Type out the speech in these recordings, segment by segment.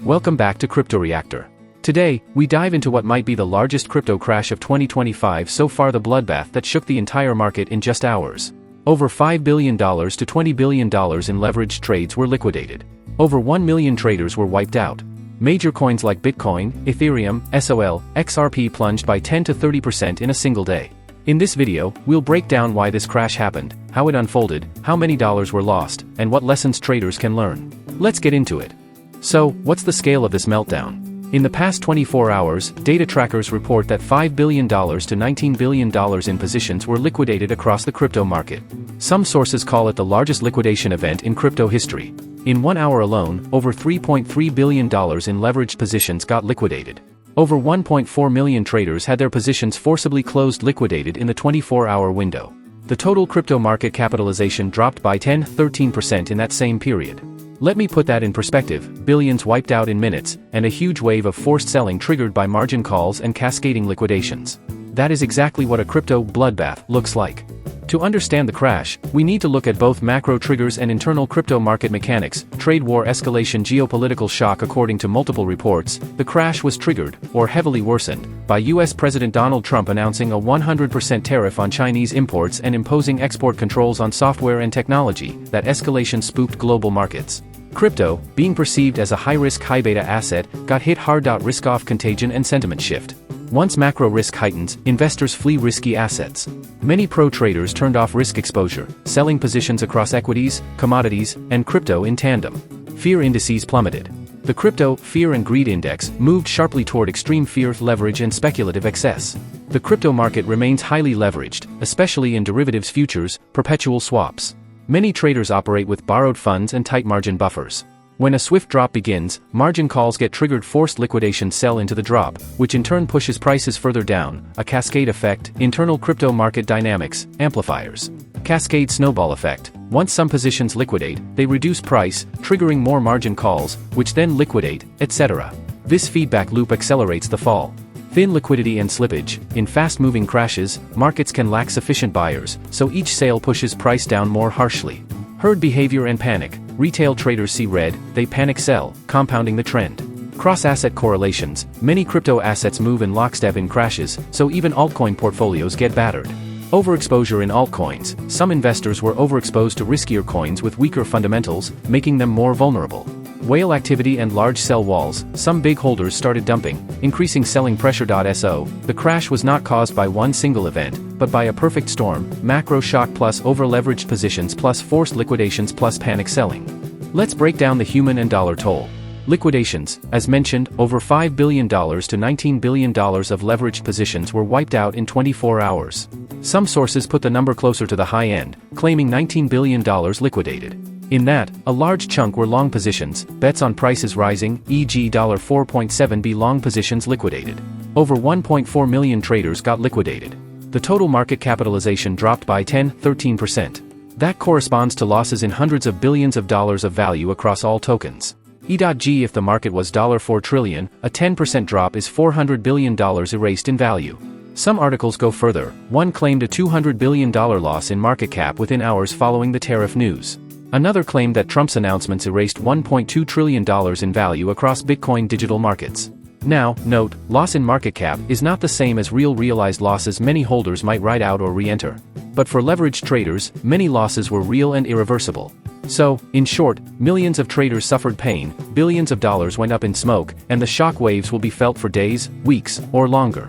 Welcome back to Crypto Reactor. Today, we dive into what might be the largest crypto crash of 2025 so far, the bloodbath that shook the entire market in just hours. Over $5 billion to $20 billion in leveraged trades were liquidated. Over 1 million traders were wiped out. Major coins like Bitcoin, Ethereum, SOL, XRP plunged by 10 to 30% in a single day. In this video, we'll break down why this crash happened, how it unfolded, how many dollars were lost, and what lessons traders can learn. Let's get into it. So, what's the scale of this meltdown? In the past 24 hours, data trackers report that $5 billion to $19 billion in positions were liquidated across the crypto market. Some sources call it the largest liquidation event in crypto history. In 1 hour alone, over $3.3 billion in leveraged positions got liquidated. Over 1.4 million traders had their positions forcibly closed liquidated in the 24-hour window. The total crypto market capitalization dropped by 13% in that same period. Let me put that in perspective: billions wiped out in minutes, and a huge wave of forced selling triggered by margin calls and cascading liquidations. That is exactly what a crypto bloodbath looks like. To understand the crash, we need to look at both macro triggers and internal crypto market mechanics. Trade war escalation, geopolitical shock. According to multiple reports, the crash was triggered, or heavily worsened, by US President Donald Trump announcing a 100% tariff on Chinese imports and imposing export controls on software and technology. That escalation spooked global markets. Crypto, being perceived as a high-risk, high-beta asset, got hit hard. Risk-off, contagion and sentiment shift. Once macro risk heightens, investors flee risky assets. Many pro traders turned off risk exposure, selling positions across equities, commodities, and crypto in tandem. Fear indices plummeted. The Crypto Fear and Greed Index moved sharply toward extreme fear, leverage, and speculative excess. The crypto market remains highly leveraged, especially in derivatives, futures, perpetual swaps. Many traders operate with borrowed funds and tight margin buffers. When a swift drop begins, margin calls get triggered, forced liquidation sell into the drop, which in turn pushes prices further down. A cascade effect, internal crypto market dynamics, amplifiers. Cascade snowball effect. Once some positions liquidate, they reduce price, triggering more margin calls, which then liquidate, etc. This feedback loop accelerates the fall. Thin liquidity and slippage. In fast-moving crashes, markets can lack sufficient buyers, so each sale pushes price down more harshly. Herd behavior and panic. Retail traders see red, they panic sell, compounding the trend. Cross-asset correlations. Many crypto assets move in lockstep in crashes, so even altcoin portfolios get battered. Overexposure in altcoins. Some investors were overexposed to riskier coins with weaker fundamentals, making them more vulnerable. Whale activity and large sell walls. Some big holders started dumping, increasing selling pressure. So, the crash was not caused by one single event, but by a perfect storm: macro shock plus over-leveraged positions plus forced liquidations plus panic selling. Let's break down the human and dollar toll. Liquidations. As mentioned, over $5 billion to $19 billion of leveraged positions were wiped out in 24 hours. Some sources put the number closer to the high end, claiming $19 billion liquidated. In that, a large chunk were long positions, bets on prices rising, e.g. $4.7b long positions liquidated. Over 1.4 million traders got liquidated. The total market capitalization dropped by 13%. That corresponds to losses in hundreds of billions of dollars of value across all tokens. E.g. if the market was $4 trillion, a 10% drop is $400 billion erased in value. Some articles go further. One claimed a $200 billion loss in market cap within hours following the tariff news. Another claimed that Trump's announcements erased $1.2 trillion in value across Bitcoin digital markets. Now, note, loss in market cap is not the same as real realized losses many holders might ride out or re-enter. But for leveraged traders, many losses were real and irreversible. So, in short, millions of traders suffered pain, billions of dollars went up in smoke, and the shock waves will be felt for days, weeks, or longer.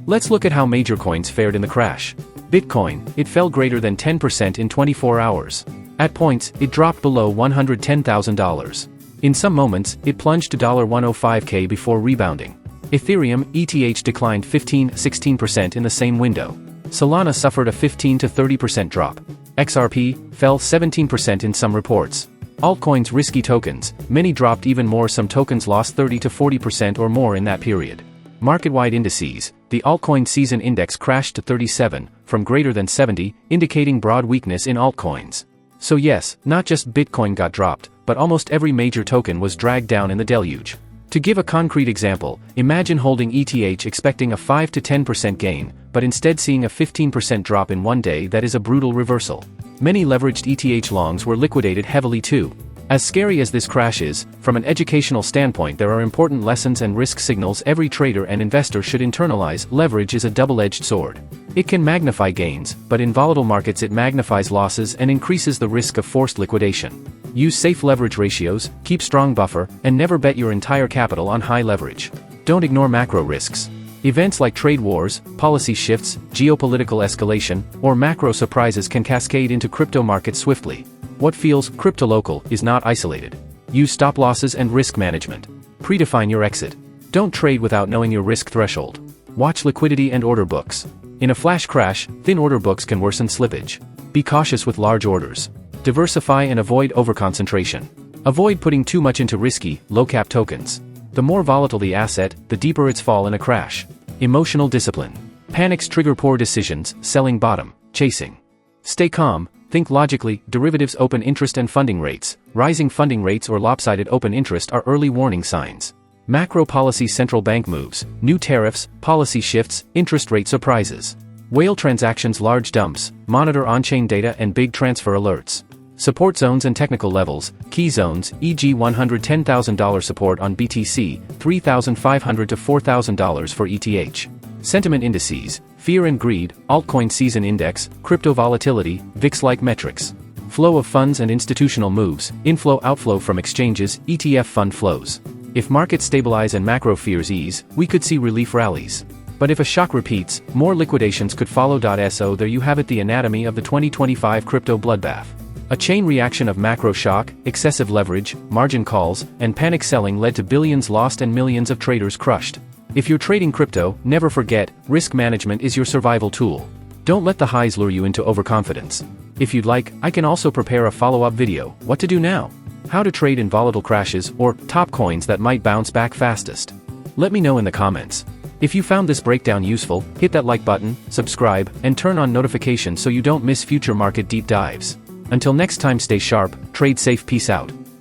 Let's look at how major coins fared in the crash. Bitcoin, it fell greater than 10% in 24 hours. At points, it dropped below $110,000. In some moments, it plunged to $105K before rebounding. Ethereum, ETH declined 15–16% in the same window. Solana suffered a 15 to 30% drop. XRP fell 17% in some reports. Altcoins, risky tokens, many dropped even more. Some tokens lost 30 to 40% or more in that period. Market-wide indices. The altcoin season index crashed to 37, from greater than 70, indicating broad weakness in altcoins. So yes, not just Bitcoin got dropped, but almost every major token was dragged down in the deluge. To give a concrete example, imagine holding ETH expecting a 5 to 10% gain, but instead seeing a 15% drop in one day. That is a brutal reversal. Many leveraged ETH longs were liquidated heavily too. As scary as this crash is, from an educational standpoint there are important lessons and risk signals every trader and investor should internalize. Leverage is a double-edged sword. It can magnify gains, but in volatile markets it magnifies losses and increases the risk of forced liquidation. Use safe leverage ratios, keep strong buffer, and never bet your entire capital on high leverage. Don't ignore macro risks. Events like trade wars, policy shifts, geopolitical escalation, or macro surprises can cascade into crypto markets swiftly. What feels crypto-local is not isolated. Use stop losses and risk management. Predefine your exit. Don't trade without knowing your risk threshold. Watch liquidity and order books. In a flash crash, thin order books can worsen slippage. Be cautious with large orders. Diversify and avoid overconcentration. Avoid putting too much into risky, low-cap tokens. The more volatile the asset, the deeper its fall in a crash. Emotional discipline. Panics trigger poor decisions, selling bottom, chasing. Stay calm. Think logically. Derivatives, open interest and funding rates. Rising funding rates or lopsided open interest are early warning signs. Macro policy, central bank moves, new tariffs, policy shifts, interest rate surprises. Whale transactions, large dumps, monitor on-chain data and big transfer alerts. Support zones and technical levels, key zones, e.g. $110,000 support on BTC, $3,500 to $4,000 for ETH. Sentiment indices, fear and greed, altcoin season index, crypto volatility, VIX-like metrics. Flow of funds and institutional moves, inflow-outflow from exchanges, ETF fund flows. If markets stabilize and macro fears ease, we could see relief rallies. But if a shock repeats, more liquidations could follow. So there you have it, the anatomy of the 2025 crypto bloodbath. A chain reaction of macro shock, excessive leverage, margin calls, and panic selling led to billions lost and millions of traders crushed. If you're trading crypto, never forget, risk management is your survival tool. Don't let the highs lure you into overconfidence. If you'd like, I can also prepare a follow-up video, what to do now? How to trade in volatile crashes, or top coins that might bounce back fastest. Let me know in the comments. If you found this breakdown useful, hit that like button, subscribe, and turn on notifications so you don't miss future market deep dives. Until next time, stay sharp, trade safe, peace out.